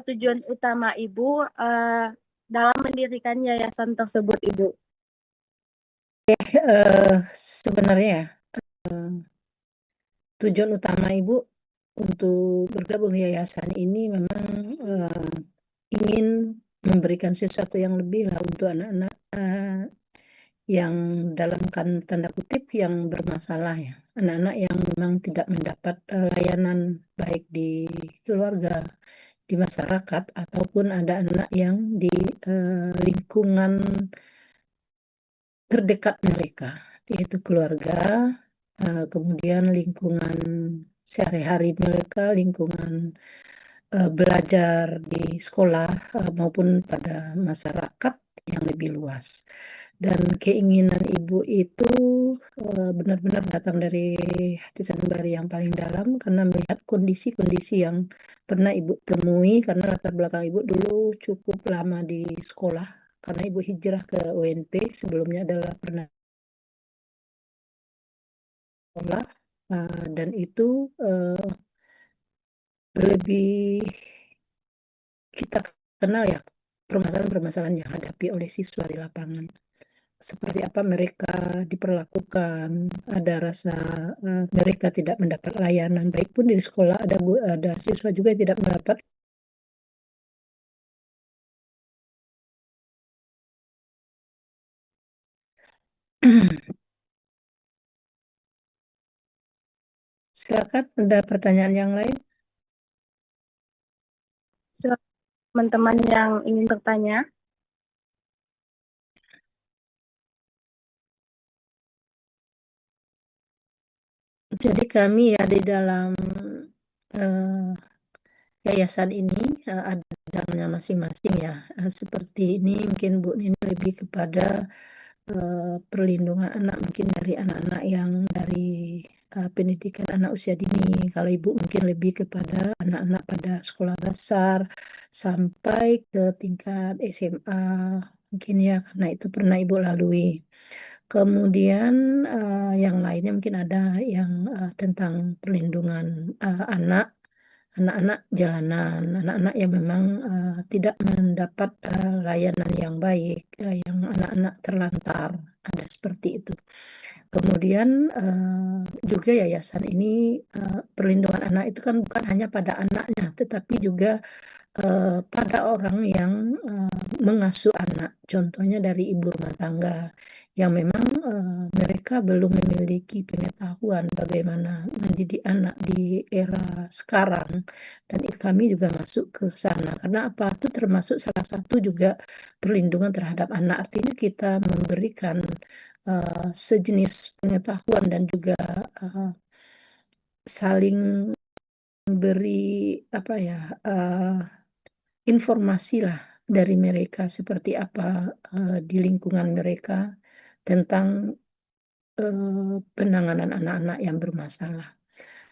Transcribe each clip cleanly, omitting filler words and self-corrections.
tujuan utama Ibu dalam mendirikan yayasan tersebut, Ibu? Sebenarnya tujuan utama Ibu untuk bergabung di yayasan ini memang ingin memberikan sesuatu yang lebih lah untuk anak-anak yang dalam tanda kutip yang bermasalah ya. Anak-anak yang memang tidak mendapat layanan baik di keluarga, di masyarakat, ataupun ada anak yang di lingkungan terdekat mereka, yaitu keluarga, kemudian lingkungan sehari-hari mereka, lingkungan belajar di sekolah maupun pada masyarakat yang lebih luas. Dan keinginan Ibu itu benar-benar datang dari hati sanubari yang paling dalam karena melihat kondisi-kondisi yang pernah Ibu temui, karena latar belakang Ibu dulu cukup lama di sekolah karena Ibu hijrah ke UNP, sebelumnya adalah pernah sekolah, dan itu lebih kita kenal ya permasalahan-permasalahan yang hadapi oleh siswa di lapangan. Seperti apa mereka diperlakukan, ada rasa mereka tidak mendapat layanan, baik pun di sekolah ada siswa juga yang tidak mendapat. Silakan, ada pertanyaan yang lain? Silakan teman-teman yang ingin bertanya. Jadi kami ya di dalam yayasan ini ada bidangnya masing-masing ya. Seperti ini mungkin Bu Nini lebih kepada perlindungan anak, mungkin dari anak-anak yang dari pendidikan anak usia dini. Kalau Ibu mungkin lebih kepada anak-anak pada sekolah dasar sampai ke tingkat SMA mungkin ya, karena itu pernah Ibu lalui. Kemudian yang lainnya mungkin ada yang tentang perlindungan anak-anak jalanan, anak-anak yang memang tidak mendapat layanan yang baik, yang anak-anak terlantar, ada seperti itu. Kemudian juga yayasan ini perlindungan anak itu kan bukan hanya pada anaknya, tetapi juga pada orang yang mengasuh anak, contohnya dari ibu rumah tangga yang memang mereka belum memiliki pengetahuan bagaimana mendidik anak di era sekarang, dan kami juga masuk ke sana karena apa, itu termasuk salah satu juga perlindungan terhadap anak, artinya kita memberikan sejenis pengetahuan dan juga saling memberi apa ya, informasi lah dari mereka seperti apa di lingkungan mereka tentang penanganan anak-anak yang bermasalah.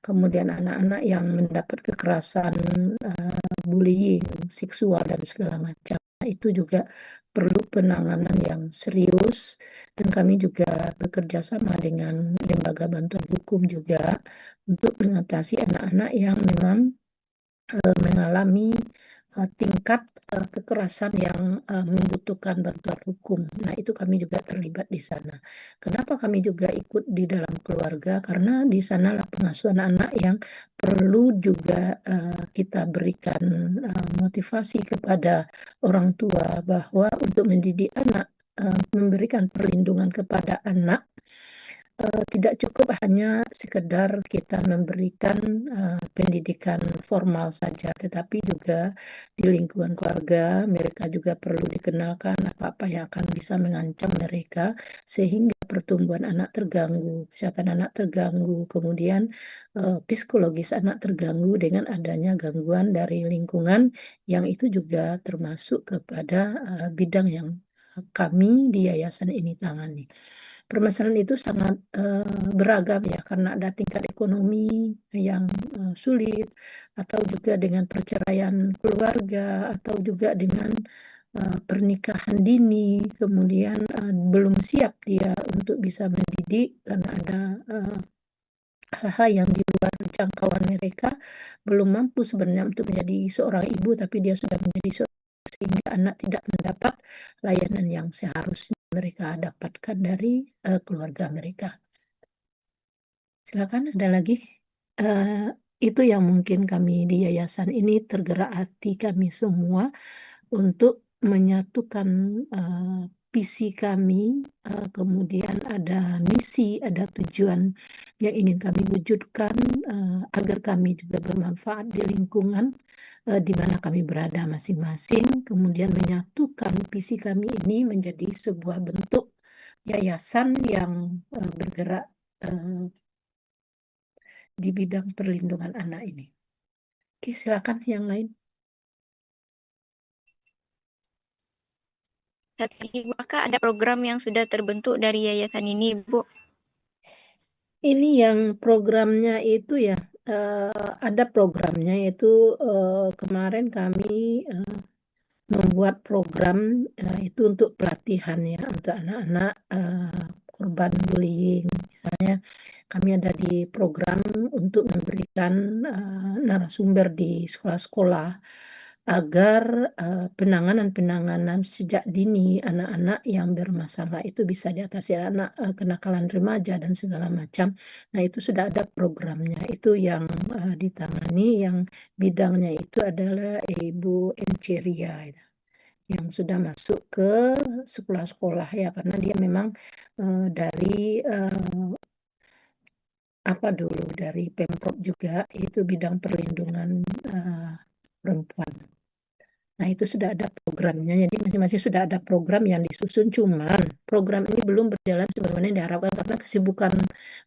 Kemudian anak-anak yang mendapat kekerasan, bullying, seksual dan segala macam, itu juga perlu penanganan yang serius, dan kami juga bekerja sama dengan lembaga bantuan hukum juga untuk mengatasi anak-anak yang memang mengalami tingkat kekerasan yang membutuhkan bantuan hukum. Nah, itu kami juga terlibat di sana. Kenapa kami juga ikut di dalam keluarga? Karena di sanalah pengasuhan anak yang perlu juga kita berikan motivasi kepada orang tua bahwa untuk mendidik anak, memberikan perlindungan kepada anak, tidak cukup hanya sekedar kita memberikan pendidikan formal saja, tetapi juga di lingkungan keluarga mereka juga perlu dikenalkan apa-apa yang akan bisa mengancam mereka sehingga pertumbuhan anak terganggu, kesehatan anak terganggu, kemudian psikologis anak terganggu dengan adanya gangguan dari lingkungan, yang itu juga termasuk kepada bidang yang kami di yayasan ini tangani. Permasalahan itu sangat beragam ya, karena ada tingkat ekonomi yang sulit, atau juga dengan perceraian keluarga, atau juga dengan pernikahan dini, kemudian belum siap dia untuk bisa mendidik karena ada hal-hal yang di luar jangkauan mereka, belum mampu sebenarnya untuk menjadi seorang ibu, tapi dia sudah menjadi seorang sehingga anak tidak mendapat layanan yang seharusnya mereka dapatkan dari keluarga mereka. Silakan ada lagi. Eh, itu yang mungkin kami di yayasan ini tergerak hati kami semua untuk menyatukan eh, visi kami, kemudian ada misi, ada tujuan yang ingin kami wujudkan agar kami juga bermanfaat di lingkungan di mana kami berada masing-masing, kemudian menyatukan visi kami ini menjadi sebuah bentuk yayasan yang bergerak eh, di bidang perlindungan anak ini. Oke, silakan yang lain. Saat ini, apakah ada program yang sudah terbentuk dari yayasan ini, Bu? Ini yang programnya itu ya, ada programnya yaitu kemarin kami membuat program itu untuk pelatihan ya untuk anak-anak korban bullying. Misalnya kami ada di program untuk memberikan narasumber di sekolah-sekolah agar penanganan-penanganan sejak dini anak-anak yang bermasalah itu bisa diatasi, anak kenakalan remaja dan segala macam. Nah, itu sudah ada programnya. Itu yang ditangani, yang bidangnya itu adalah Ibu Enceria yang sudah masuk ke sekolah-sekolah ya, karena dia memang dari apa dulu dari Pemprov juga itu bidang perlindungan perempuan. Nah, itu sudah ada programnya. Jadi masing-masing sudah ada program yang disusun. Cuman program ini belum berjalan sebagaimana yang diharapkan karena kesibukan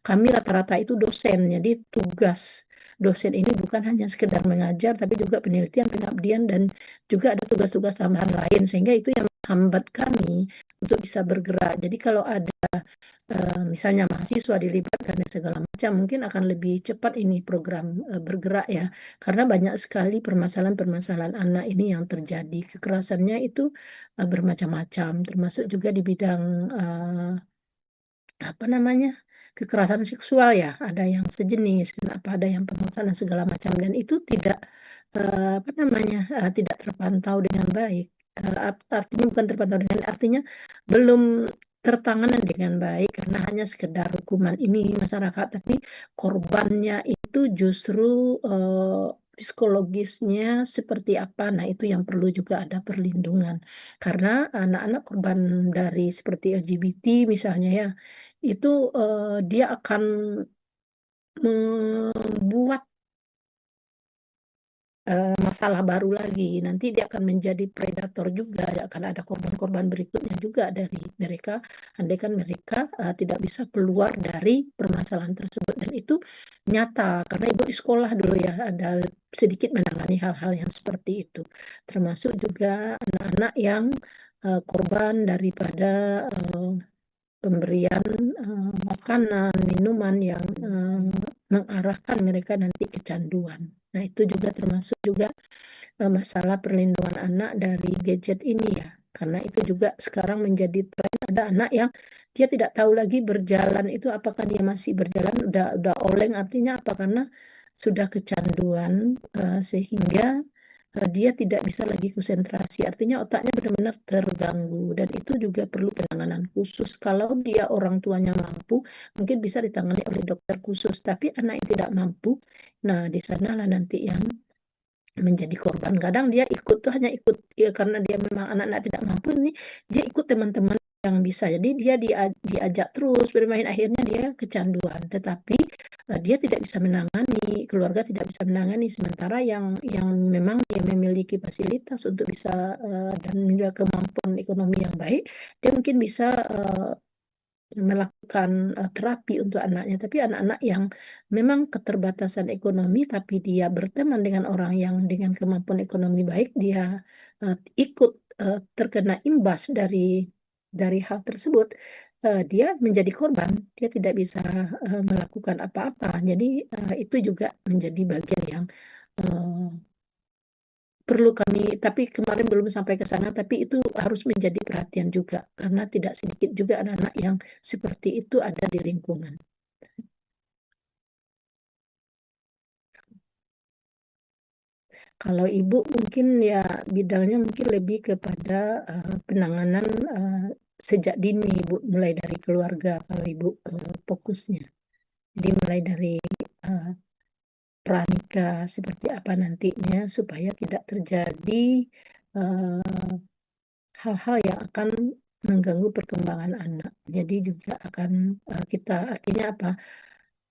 kami rata-rata itu dosen. Jadi tugas dosen ini bukan hanya sekedar mengajar, tapi juga penelitian, pengabdian, dan juga ada tugas-tugas tambahan lain. Sehingga itu yang menghambat kami untuk bisa bergerak. Jadi kalau ada misalnya mahasiswa dilibatkan dan segala macam, mungkin akan lebih cepat ini program bergerak ya. Karena banyak sekali permasalahan-permasalahan anak ini yang terjadi. Kekerasannya itu bermacam-macam, termasuk juga di bidang apa namanya kekerasan seksual ya. Ada yang sejenis, kenapa ada yang pemaksaan dan segala macam, dan itu tidak apa namanya tidak terpantau dengan baik. Artinya bukan terpantau dengan artinya belum tertangani dengan baik karena hanya sekedar hukuman ini masyarakat, tapi korbannya itu justru psikologisnya seperti apa. Nah, itu yang perlu juga ada perlindungan karena anak-anak korban dari seperti LGBT misalnya ya, itu dia akan membuat masalah baru lagi. Nanti dia akan menjadi predator juga, akan ada korban-korban berikutnya juga dari mereka, andai kan mereka tidak bisa keluar dari permasalahan tersebut. Dan itu nyata, karena ibu di sekolah dulu ya, ada sedikit menangani hal-hal yang seperti itu. Termasuk juga anak-anak yang korban daripada pemberian makanan, minuman yang mengarahkan mereka nanti kecanduan. Nah, itu juga termasuk juga masalah perlindungan anak dari gadget ini ya. Karena itu juga sekarang menjadi tren, ada anak yang dia tidak tahu lagi berjalan itu apakah dia masih berjalan udah oleng, artinya apa, karena sudah kecanduan sehingga dia tidak bisa lagi konsentrasi, artinya otaknya benar-benar terganggu, dan itu juga perlu penanganan khusus. Kalau dia orang tuanya mampu, mungkin bisa ditangani oleh dokter khusus, tapi anak yang tidak mampu, nah di sanalah nanti yang menjadi korban. Kadang dia ikut tuh hanya ikut ya karena dia memang anak-anak tidak mampu, ini dia ikut teman-teman yang bisa, jadi dia diajak terus bermain, akhirnya dia kecanduan, tetapi dia tidak bisa menangani, keluarga tidak bisa menangani, sementara yang memang dia memiliki fasilitas untuk bisa dan juga kemampuan ekonomi yang baik, dia mungkin bisa melakukan terapi untuk anaknya. Tapi anak-anak yang memang keterbatasan ekonomi tapi dia berteman dengan orang yang dengan kemampuan ekonomi baik, dia ikut terkena imbas dari hal tersebut, dia menjadi korban, dia tidak bisa melakukan apa-apa. Jadi itu juga menjadi bagian yang eh, perlu kami, tapi kemarin belum sampai ke sana, tapi itu harus menjadi perhatian juga, karena tidak sedikit juga anak-anak yang seperti itu ada di lingkungan. Kalau ibu mungkin ya bidangnya mungkin lebih kepada penanganan sejak dini, ibu mulai dari keluarga kalau ibu fokusnya. Jadi mulai dari uh, pranikah seperti apa nantinya supaya tidak terjadi uh, hal-hal yang akan mengganggu perkembangan anak. Jadi juga akan kita artinya apa?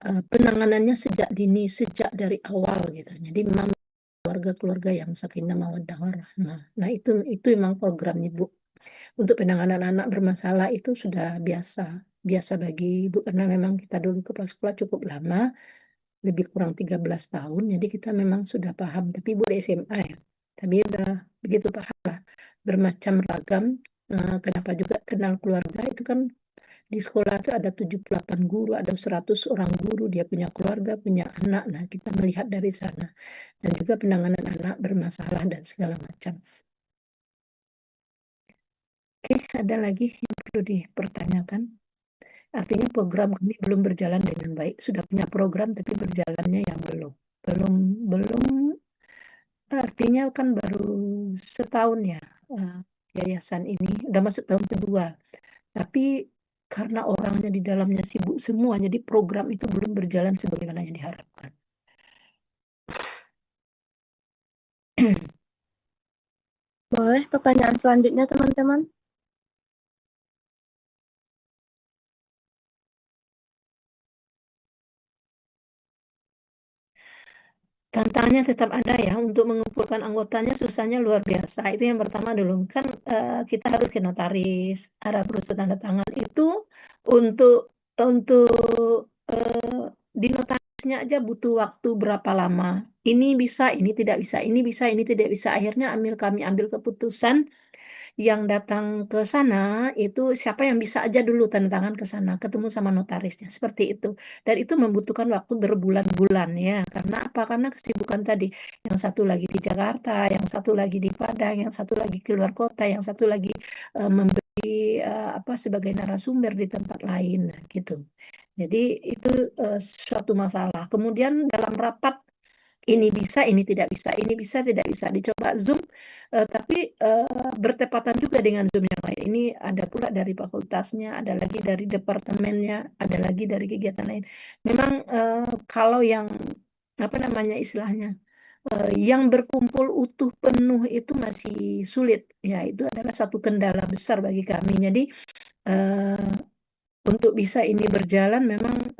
Penanganannya sejak dini, sejak dari awal gitu. Jadi memang keluarga-keluarga yang sakinah mawaddah warahmah. Nah, itu memang program Ibu. Untuk penanganan anak bermasalah itu sudah biasa. Biasa bagi Ibu karena memang kita dulu kepala sekolah cukup lama, lebih kurang 13 tahun. Jadi kita memang sudah paham. Tapi Ibu di SMA ya. Tapi udah begitu paham lah. Bermacam ragam. Kenapa juga kenal keluarga itu kan di sekolah itu ada 78 guru, ada 100 orang guru, dia punya keluarga, punya anak. Nah, kita melihat dari sana. Dan juga penanganan anak bermasalah dan segala macam. Oke, ada lagi yang perlu dipertanyakan? Artinya program kami belum berjalan dengan baik. Sudah punya program tapi berjalannya yang belum. Belum artinya kan baru setahun ya yayasan ini, udah masuk tahun kedua. Tapi karena orangnya di dalamnya sibuk semua, jadi program itu belum berjalan sebagaimana yang diharapkan. Boleh pertanyaan selanjutnya, teman-teman? Tantangannya tetap ada ya untuk mengumpulkan anggotanya, susahnya luar biasa. Itu yang pertama dulu. Kan kita harus ke notaris, ada proses tanda tangan itu untuk di notarisnya aja butuh waktu berapa lama. Ini bisa, ini tidak bisa, ini bisa, ini tidak bisa. Akhirnya kami ambil keputusan yang datang ke sana itu siapa yang bisa aja dulu tanda tangan ke sana, ketemu sama notarisnya, seperti itu. Dan itu membutuhkan waktu berbulan-bulan ya. Karena apa? Karena kesibukan tadi. Yang satu lagi di Jakarta, yang satu lagi di Padang, yang satu lagi keluar kota, yang satu lagi memberi apa sebagai narasumber di tempat lain, nah, gitu. Jadi itu suatu masalah. Kemudian dalam rapat ini bisa, ini tidak bisa, ini bisa, tidak bisa. Dicoba Zoom, tapi bertepatan juga dengan Zoom yang lain. Ini ada pula dari fakultasnya, ada lagi dari departemennya, ada lagi dari kegiatan lain. Memang kalau yang apa namanya istilahnya, yang berkumpul utuh penuh itu masih sulit. Ya, itu adalah satu kendala besar bagi kami. Jadi untuk bisa ini berjalan memang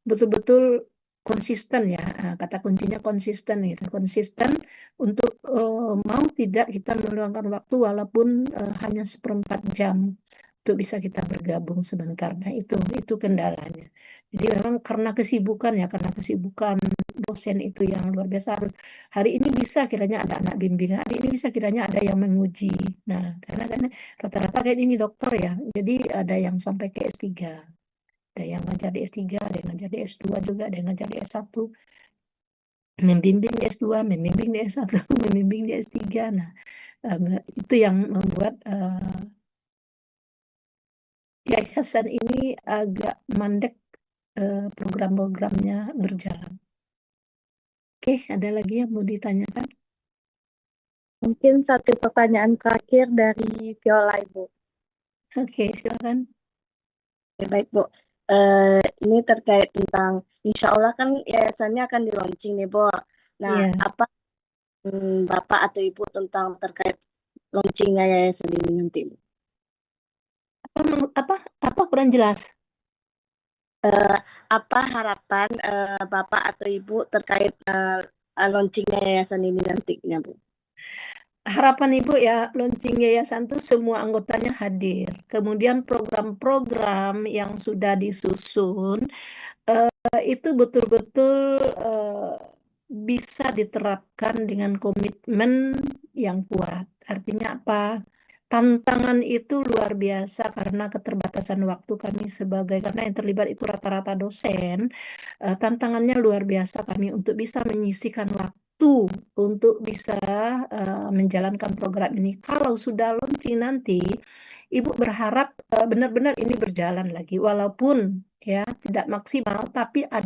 betul-betul konsisten ya. Kata kuncinya konsisten gitu. Konsisten untuk mau tidak kita meluangkan waktu walaupun hanya 1/4 jam untuk bisa kita bergabung sebentar. Nah, itu kendalanya. Jadi memang karena kesibukan dosen itu yang luar biasa, harus hari ini bisa kiranya ada anak bimbingan, hari ini bisa kiranya ada yang menguji. Nah, karena kan rata-rata kayak ini dokter ya, jadi ada yang sampai ke S3, ada yang ngajar di S3, ada yang ngajar di S2 juga, ada yang ngajar di S1, membimbing di S2, membimbing di S1, membimbing di S3. Nah, itu yang membuat yayasan ini agak mandek program-programnya berjalan. Oke, ada lagi yang mau ditanyakan? Mungkin satu pertanyaan terakhir dari Viola, Ibu. Oke, silakan. Oke, baik, Bu. Ini terkait tentang, insya Allah kan yayasannya akan di launching nih, Bu. Nah, Iya. apa Bapak atau Ibu tentang terkait launchingnya yayasan ini nanti, Bu? Apa kurang jelas? Apa harapan Bapak atau Ibu terkait launchingnya yayasan ini nantinya, Bu? Harapan Ibu ya, launching yayasan itu semua anggotanya hadir. Kemudian program-program yang sudah disusun itu betul-betul bisa diterapkan dengan komitmen yang kuat. Artinya apa? Tantangan itu luar biasa karena keterbatasan waktu kami karena yang terlibat itu rata-rata dosen. Tantangannya luar biasa kami untuk bisa menyisihkan waktu untuk bisa menjalankan program ini. Kalau sudah launching nanti, Ibu berharap benar-benar ini berjalan lagi, walaupun ya tidak maksimal, tapi ada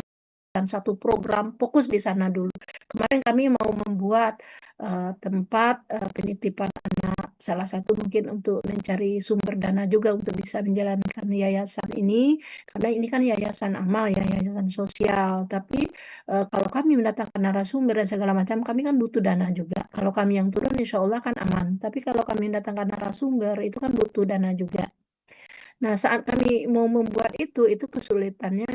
satu program fokus di sana dulu. Kemarin kami mau membuat tempat penitipan anak, salah satu mungkin untuk mencari sumber dana juga untuk bisa menjalankan yayasan ini, karena ini kan yayasan amal ya, yayasan sosial. Tapi kalau kami mendatangkan narasumber dan segala macam, kami kan butuh dana juga. Kalau kami yang turun, insya Allah kan aman. Tapi kalau kami mendatangkan narasumber, itu kan butuh dana juga. Nah, saat kami mau membuat itu kesulitannya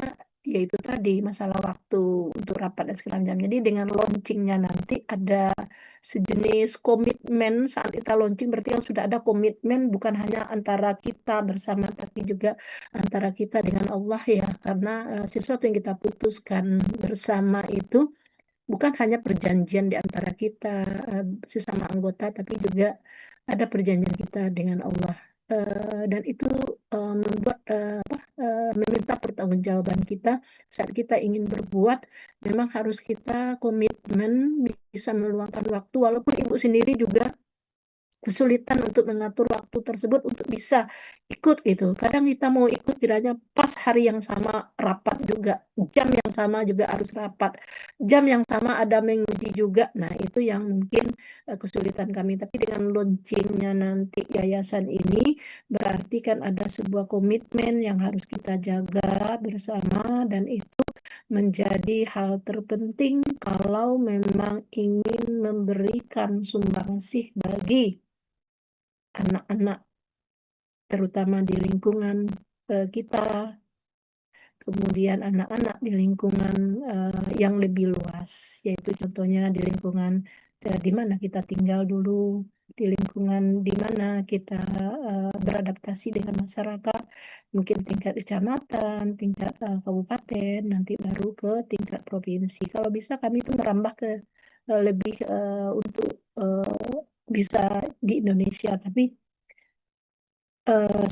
yaitu tadi masalah waktu untuk rapat dan segala macam. Jadi dengan launchingnya nanti ada sejenis komitmen saat kita launching, berarti yang sudah ada komitmen bukan hanya antara kita bersama, tapi juga antara kita dengan Allah ya. Karena sesuatu yang kita putuskan bersama itu bukan hanya perjanjian di antara kita sesama anggota, tapi juga ada perjanjian kita dengan Allah. Dan itu membuat meminta pertanggungjawaban kita saat kita ingin berbuat, memang harus kita komitmen bisa meluangkan waktu, walaupun ibu sendiri juga kesulitan untuk mengatur waktu tersebut untuk bisa ikut gitu. Kadang kita mau ikut kiranya pas hari yang sama rapat juga, jam yang sama juga harus rapat, jam yang sama ada menguji juga. Nah, itu yang mungkin kesulitan kami. Tapi dengan launchingnya nanti yayasan ini, berarti kan ada sebuah komitmen yang harus kita jaga bersama, dan itu menjadi hal terpenting kalau memang ingin memberikan sumbangsih bagi anak-anak, terutama di lingkungan kita, kemudian anak-anak di lingkungan yang lebih luas, yaitu contohnya di lingkungan di mana kita tinggal dulu, di lingkungan di mana kita beradaptasi dengan masyarakat, mungkin tingkat kecamatan, tingkat kabupaten, nanti baru ke tingkat provinsi. Kalau bisa kami itu merambah ke lebih untuk bisa di Indonesia, tapi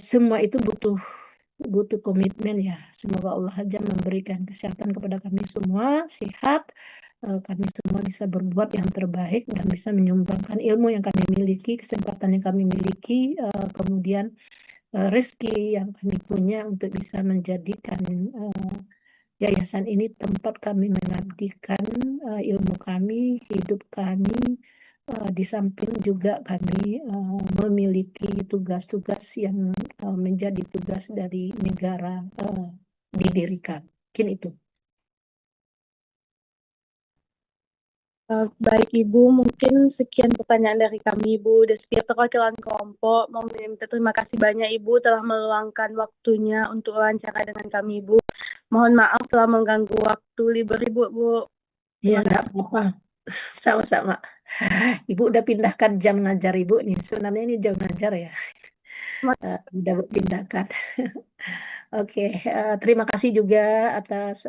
semua itu butuh komitmen ya. Semoga Allah aja memberikan kesehatan kepada kami semua, sehat, kami semua bisa berbuat yang terbaik dan bisa menyumbangkan ilmu yang kami miliki, kesempatan yang kami miliki, kemudian rezeki yang kami punya untuk bisa menjadikan yayasan ini tempat kami mengabdikan ilmu kami, hidup kami, di samping juga kami memiliki tugas-tugas yang menjadi tugas dari negara didirikan. Mungkin itu. Baik Ibu, mungkin sekian pertanyaan dari kami Ibu dari setiap perwakilan kelompok. Mau minta terima kasih banyak Ibu telah meluangkan waktunya untuk wawancara dengan kami Ibu. Mohon maaf telah mengganggu waktu libur Ibu, Bu. Ya, Terima enggak kasih. apa-apa. Sama-sama. Ibu udah pindahkan jam ngajar Ibu nih. Sebenarnya ini jam ngajar ya. Udah pindahkan. Oke, terima kasih juga atas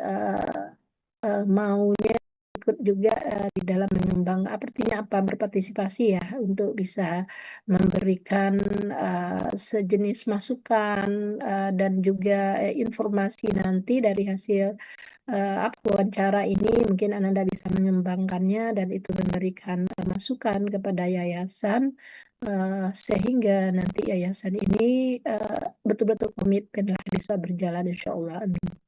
maunya ikut juga di dalam mengembang, artinya apa, berpartisipasi ya untuk bisa memberikan sejenis masukan dan juga informasi nanti dari hasil wawancara ini. Mungkin Ananda bisa mengembangkannya dan itu memberikan masukan kepada yayasan sehingga nanti yayasan ini betul-betul komitmen lah bisa berjalan insya Allah. Amin.